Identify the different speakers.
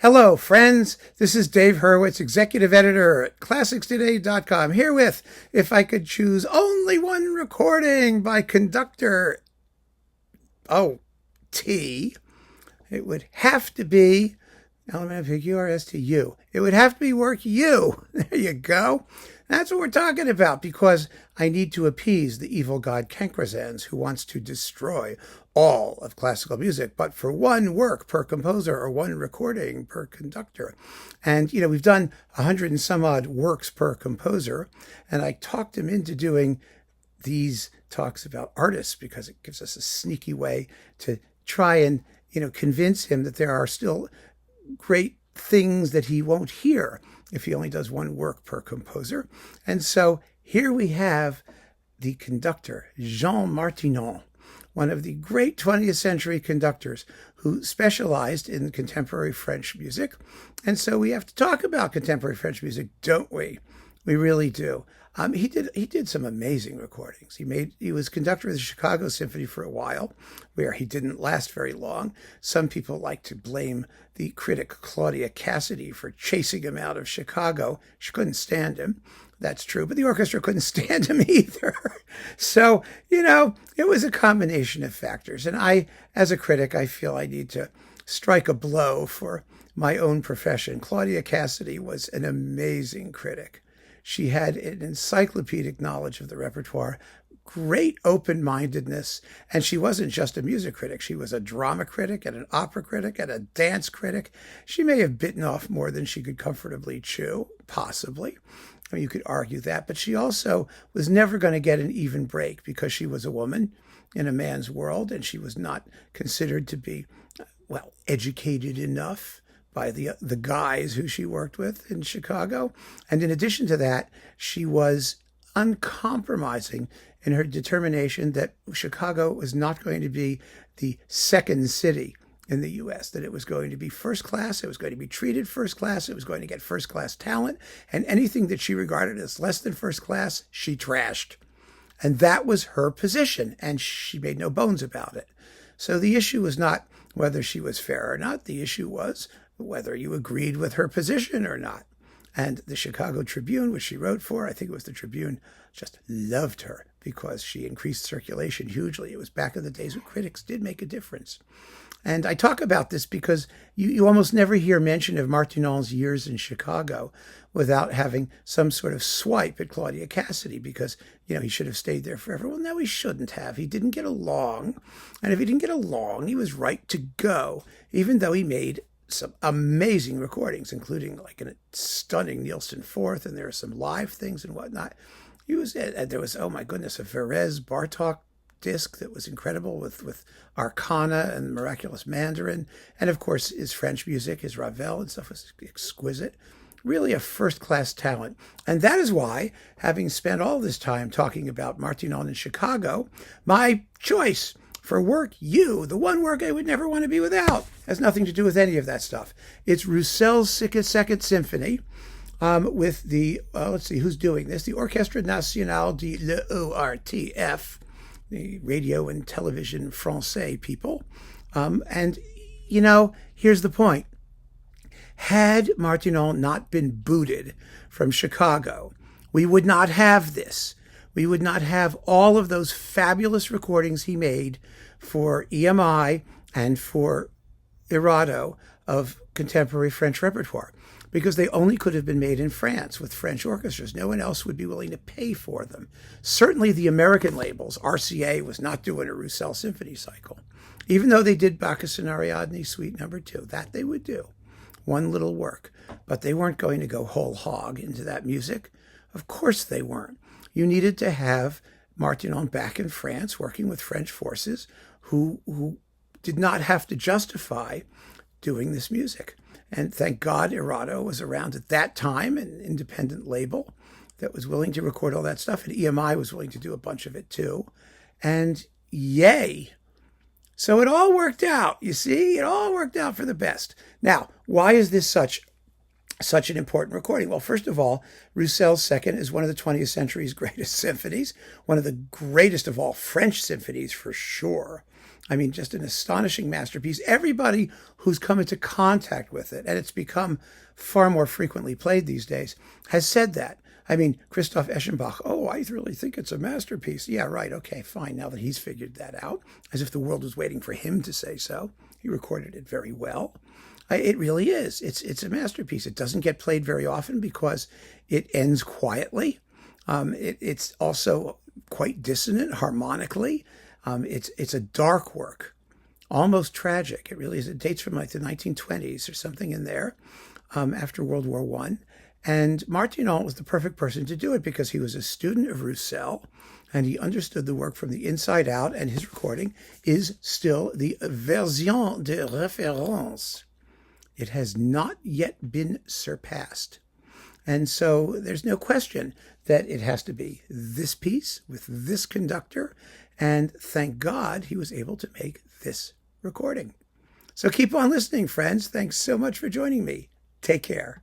Speaker 1: Hello, friends. This is Dave Hurwitz, executive editor at ClassicsToday.com, here with If I Could Choose Only One Recording by conductor T. It would have to be L-M-F-U-R-S-T-U. It would have to be work U. There you go. That's what we're talking about, because I need to appease the evil god Cankrazans, who wants to destroy all of classical music, but for one work per composer or one recording per conductor. And, we've done 100 and some odd works per composer, and I talked him into doing these talks about artists because it gives us a sneaky way to try and, convince him that there are still great things that he won't hear if he only does one work per composer. And so here we have the conductor, Jean Martinon, one of the great 20th century conductors who specialized in contemporary French music. And so we have to talk about contemporary French music, don't we? We really do. He did some amazing recordings. He was conductor of the Chicago Symphony for a while, where he didn't last very long. Some people like to blame the critic Claudia Cassidy for chasing him out of Chicago. She couldn't stand him. That's true, but the orchestra couldn't stand him either. So, it was a combination of factors. And I, as a critic, I feel I need to strike a blow for my own profession. Claudia Cassidy was an amazing critic. She had an encyclopedic knowledge of the repertoire, great open-mindedness, and she wasn't just a music critic. She was a drama critic and an opera critic and a dance critic. She may have bitten off more than she could comfortably chew, possibly. I mean, you could argue that, but she also was never going to get an even break because she was a woman in a man's world, and she was not considered to be, educated enough by the guys who she worked with in Chicago. And in addition to that, she was uncompromising in her determination that Chicago was not going to be the second city in the U.S., that it was going to be first class, it was going to be treated first class, it was going to get first class talent, and anything that she regarded as less than first class, she trashed. And that was her position, and she made no bones about it. So the issue was not whether she was fair or not. The issue was whether you agreed with her position or not. And the Chicago Tribune, which she wrote for, I think it was the Tribune, just loved her because she increased circulation hugely. It was back in the days when critics did make a difference. And I talk about this because you almost never hear mention of Martinon's years in Chicago without having some sort of swipe at Claudia Cassidy because, he should have stayed there forever. Well, no, he shouldn't have. He didn't get along. And if he didn't get along, he was right to go, even though he made some amazing recordings, including like a stunning Nielsen Fourth, and there are some live things and whatnot. There was, oh my goodness, a Verez Bartok disc that was incredible with Arcana and Miraculous Mandarin. And of course, his French music, his Ravel and stuff was exquisite. Really a first-class talent. And that is why, having spent all this time talking about Martinon in Chicago, my choice for work U, the one work I would never want to be without, has nothing to do with any of that stuff. It's Roussel's Second Symphony with the, let's see, who's doing this? The Orchestre Nationale de l'ORTF, the Radio and Television Francais people. And, here's the point. Had Martinon not been booted from Chicago, we would not have this. We would not have all of those fabulous recordings he made for EMI and for Erato of contemporary French repertoire, because they only could have been made in France with French orchestras. No one else would be willing to pay for them. Certainly the American labels, RCA was not doing a Roussel symphony cycle, even though they did Bacchus and Ariadne Suite No. 2. That they would do, one little work. But they weren't going to go whole hog into that music. Of course they weren't. You needed to have Martinon back in France working with French forces who did not have to justify doing this music. And thank God Erato was around at that time, an independent label that was willing to record all that stuff. And EMI was willing to do a bunch of it too. And yay. So it all worked out. You see, it all worked out for the best. Now, why is this such an important recording? Well, first of all, Roussel's Second is one of the 20th century's greatest symphonies, one of the greatest of all French symphonies for sure. I mean, just an astonishing masterpiece. Everybody who's come into contact with it, and it's become far more frequently played these days, has said that. I mean, Christoph Eschenbach, oh, I really think it's a masterpiece. Yeah, right, okay, fine, now that he's figured that out, as if the world was waiting for him to say so. He recorded it very well. It really is. It's a masterpiece. It doesn't get played very often because it ends quietly. It's also quite dissonant harmonically. It's a dark work, almost tragic. It really is. It dates from like the 1920s or something in there, after World War I. And Martinon was the perfect person to do it because he was a student of Roussel and he understood the work from the inside out, and his recording is still the version de référence. It has not yet been surpassed. And so there's no question that it has to be this piece with this conductor. And thank God he was able to make this recording. So keep on listening, friends. Thanks so much for joining me. Take care.